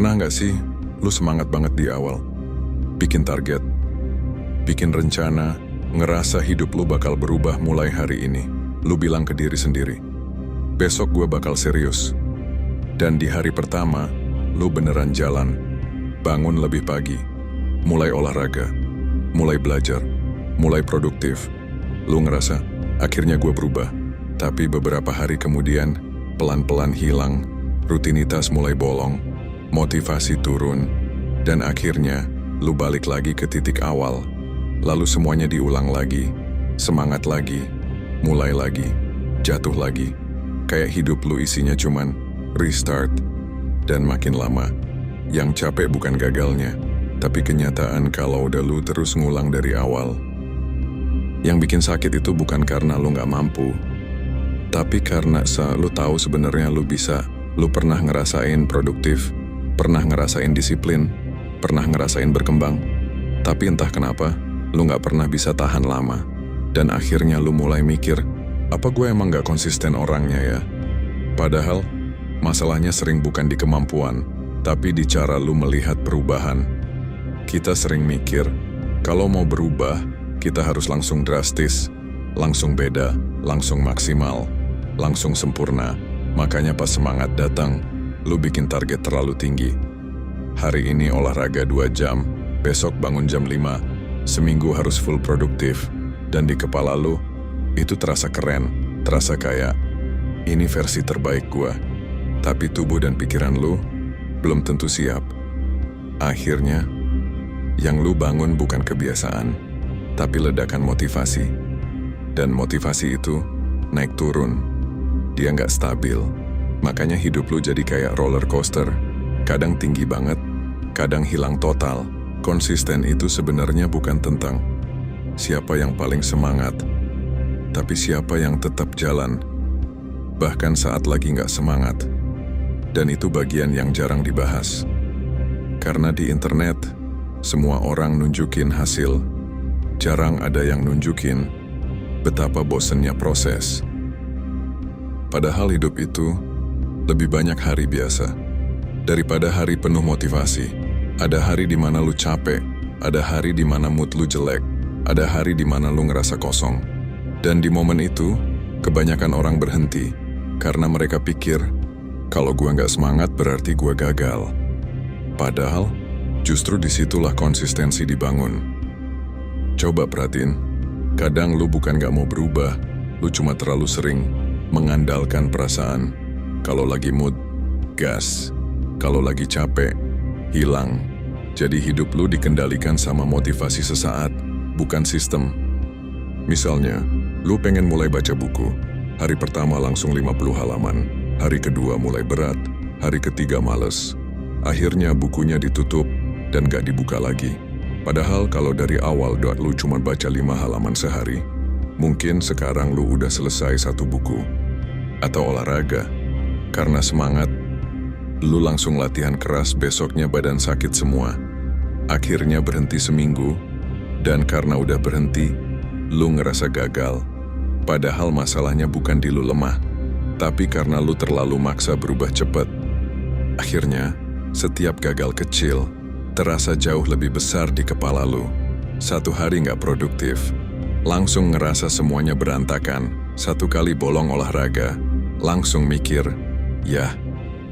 Pernah nggak sih lu semangat banget di awal? Bikin target, bikin rencana, ngerasa hidup lu bakal berubah mulai hari ini. Lu bilang ke diri sendiri, besok gue bakal serius. Dan di hari pertama, lu beneran jalan. Bangun lebih pagi, mulai olahraga, mulai belajar, mulai produktif. Lu ngerasa, akhirnya gue berubah. Tapi beberapa hari kemudian, pelan-pelan hilang, rutinitas mulai bolong, motivasi turun, dan akhirnya lu balik lagi ke titik awal. Lalu semuanya diulang lagi, semangat lagi, mulai lagi, jatuh lagi. Kayak hidup lu isinya cuman restart. Dan makin lama, yang capek bukan gagalnya, tapi kenyataan kalau udah lu terus ngulang dari awal. Yang bikin sakit itu bukan karena lu gak mampu, tapi karena lu tahu sebenarnya lu bisa. Lu pernah ngerasain produktif, pernah ngerasain disiplin, pernah ngerasain berkembang, tapi entah kenapa, lu gak pernah bisa tahan lama. Dan akhirnya lu mulai mikir, apa gue emang gak konsisten orangnya ya? Padahal, masalahnya sering bukan di kemampuan, tapi di cara lu melihat perubahan. Kita sering mikir, kalau mau berubah, kita harus langsung drastis, langsung beda, langsung maksimal, langsung sempurna. Makanya pas semangat datang, lu bikin target terlalu tinggi. Hari ini olahraga 2 jam, besok bangun jam 5, seminggu harus full produktif. Dan di kepala lu, itu terasa keren, terasa kayak, ini versi terbaik gua. Tapi tubuh dan pikiran lu belum tentu siap. Akhirnya, yang lu bangun bukan kebiasaan, tapi ledakan motivasi. Dan motivasi itu naik turun. Dia nggak stabil. Makanya hidup lu jadi kayak roller coaster. Kadang tinggi banget, kadang hilang total. Konsisten itu sebenarnya bukan tentang siapa yang paling semangat, tapi siapa yang tetap jalan, bahkan saat lagi nggak semangat. Dan itu bagian yang jarang dibahas. Karena di internet, semua orang nunjukin hasil. Jarang ada yang nunjukin betapa bosennya proses. Padahal hidup itu lebih banyak hari biasa. Daripada hari penuh motivasi, ada hari di mana lu capek, ada hari di mana mood lu jelek, ada hari di mana lu ngerasa kosong. Dan di momen itu, kebanyakan orang berhenti karena mereka pikir, kalau gua nggak semangat berarti gua gagal. Padahal, justru disitulah konsistensi dibangun. Coba perhatiin, kadang lu bukan nggak mau berubah, lu cuma terlalu sering mengandalkan perasaan. Kalau lagi mood, gas. Kalau lagi capek, hilang. Jadi hidup lu dikendalikan sama motivasi sesaat, bukan sistem. Misalnya, lu pengen mulai baca buku. Hari pertama langsung 50 halaman. Hari kedua mulai berat. Hari ketiga males. Akhirnya bukunya ditutup dan gak dibuka lagi. Padahal kalau dari awal lu cuma baca 5 halaman sehari, mungkin sekarang lu udah selesai 1 buku. Atau olahraga. Karena semangat, lu langsung latihan keras, besoknya badan sakit semua. Akhirnya berhenti seminggu, dan karena udah berhenti, lu ngerasa gagal. Padahal masalahnya bukan di lu lemah, tapi karena lu terlalu maksa berubah cepat. Akhirnya, setiap gagal kecil terasa jauh lebih besar di kepala lu. 1 hari nggak produktif, langsung ngerasa semuanya berantakan. 1 kali bolong olahraga, langsung mikir, yah,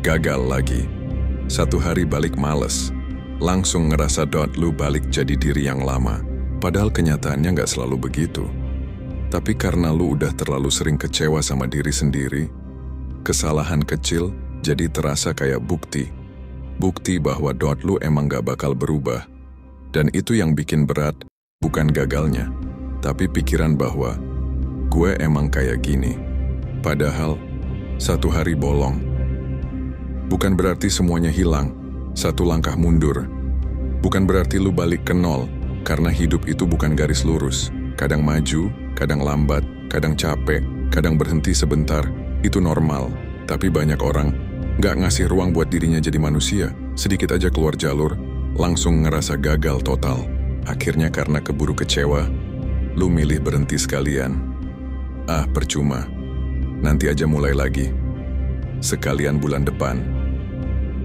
gagal lagi. 1 hari balik males, langsung ngerasa lu balik jadi diri yang lama. Padahal kenyataannya nggak selalu begitu. Tapi karena lu udah terlalu sering kecewa sama diri sendiri, kesalahan kecil jadi terasa kayak bukti. Bukti bahwa lu emang gak bakal berubah. Dan itu yang bikin berat, bukan gagalnya, tapi pikiran bahwa gue emang kayak gini. Padahal 1 hari bolong bukan berarti semuanya hilang. 1 langkah mundur bukan berarti lu balik ke nol. Karena hidup itu bukan garis lurus. Kadang maju, kadang lambat, kadang capek, kadang berhenti sebentar. Itu normal. Tapi banyak orang gak ngasih ruang buat dirinya jadi manusia. Sedikit aja keluar jalur, langsung ngerasa gagal total. Akhirnya karena keburu kecewa, lu milih berhenti sekalian. Ah, percuma. Nanti aja mulai lagi. Sekalian bulan depan.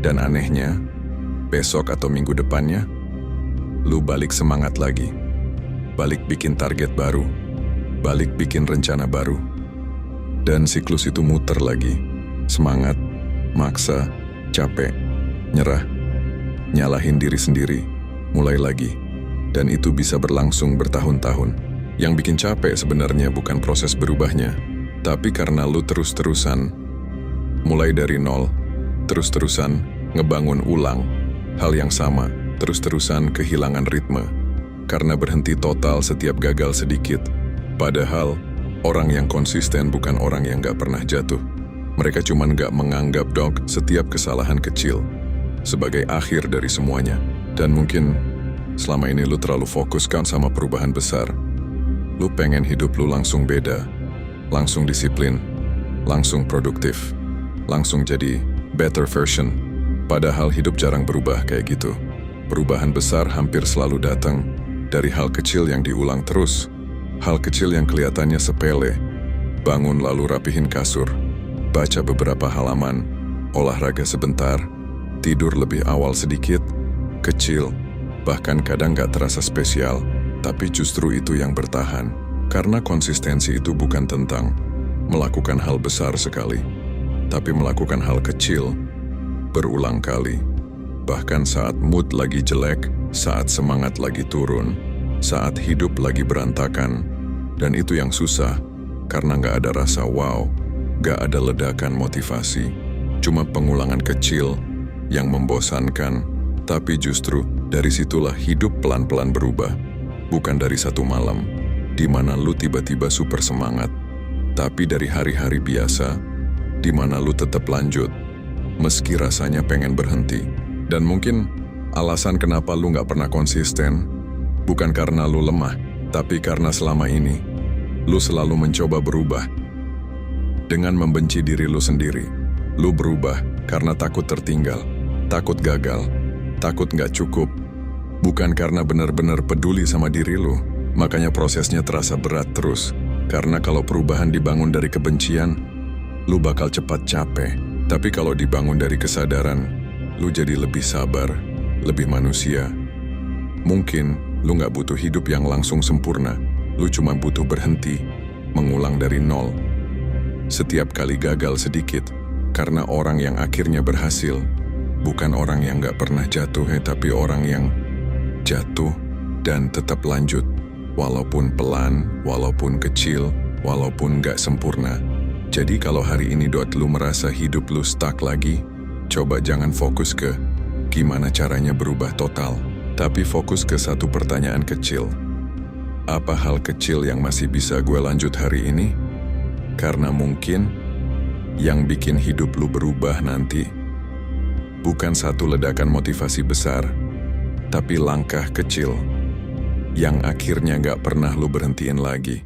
Dan anehnya, Besok atau minggu depannya, lu balik semangat lagi. Balik bikin target baru. Balik bikin rencana baru. Dan siklus itu muter lagi. Semangat, maksa, capek, nyerah, nyalahin diri sendiri, mulai lagi. Dan itu bisa berlangsung bertahun-tahun. Yang bikin capek sebenarnya bukan proses berubahnya, tapi karena lu terus-terusan, mulai dari nol, terus-terusan ngebangun ulang hal yang sama, terus-terusan kehilangan ritme, karena berhenti total setiap gagal sedikit. Padahal, orang yang konsisten bukan orang yang gak pernah jatuh. Mereka cuman gak menganggap setiap kesalahan kecil sebagai akhir dari semuanya. Dan mungkin selama ini lu terlalu fokuskan sama perubahan besar. Lu pengen hidup lu langsung beda, langsung disiplin, langsung produktif, langsung jadi better version. Padahal hidup jarang berubah kayak gitu. Perubahan besar hampir selalu datang dari hal kecil yang diulang terus. Hal kecil yang kelihatannya sepele. Bangun lalu rapihin kasur, baca beberapa halaman, olahraga sebentar, tidur lebih awal sedikit. Kecil, bahkan kadang gak terasa spesial, tapi justru itu yang bertahan. Karena konsistensi itu bukan tentang melakukan hal besar sekali, tapi melakukan hal kecil berulang kali. Bahkan saat mood lagi jelek, saat semangat lagi turun, saat hidup lagi berantakan. Dan itu yang susah, karena gak ada rasa wow, gak ada ledakan motivasi. Cuma pengulangan kecil yang membosankan, tapi justru dari situlah hidup pelan-pelan berubah. Bukan dari satu malam, di mana lu tiba-tiba super semangat, tapi dari hari-hari biasa, di mana lu tetap lanjut, meski rasanya pengen berhenti. Dan mungkin alasan kenapa lu gak pernah konsisten, bukan karena lu lemah, tapi karena selama ini, lu selalu mencoba berubah. Dengan membenci diri lu sendiri, lu berubah karena takut tertinggal, takut gagal, takut gak cukup. Bukan karena benar-benar peduli sama diri lu, makanya prosesnya terasa berat terus. Karena kalau perubahan dibangun dari kebencian, lu bakal cepat capek. Tapi kalau dibangun dari kesadaran, lu jadi lebih sabar, lebih manusia. Mungkin lu gak butuh hidup yang langsung sempurna, lu cuma butuh berhenti, mengulang dari nol. Setiap kali gagal sedikit, karena orang yang akhirnya berhasil, bukan orang yang gak pernah jatuh, tapi orang yang jatuh dan tetap lanjut, walaupun pelan, walaupun kecil, walaupun gak sempurna. Jadi kalau hari ini lu merasa hidup lu stuck lagi, coba jangan fokus ke gimana caranya berubah total, tapi fokus ke satu pertanyaan kecil. Apa hal kecil yang masih bisa gue lanjut hari ini? Karena mungkin yang bikin hidup lu berubah nanti bukan satu ledakan motivasi besar, tapi langkah kecil yang akhirnya gak pernah lu berhentiin lagi.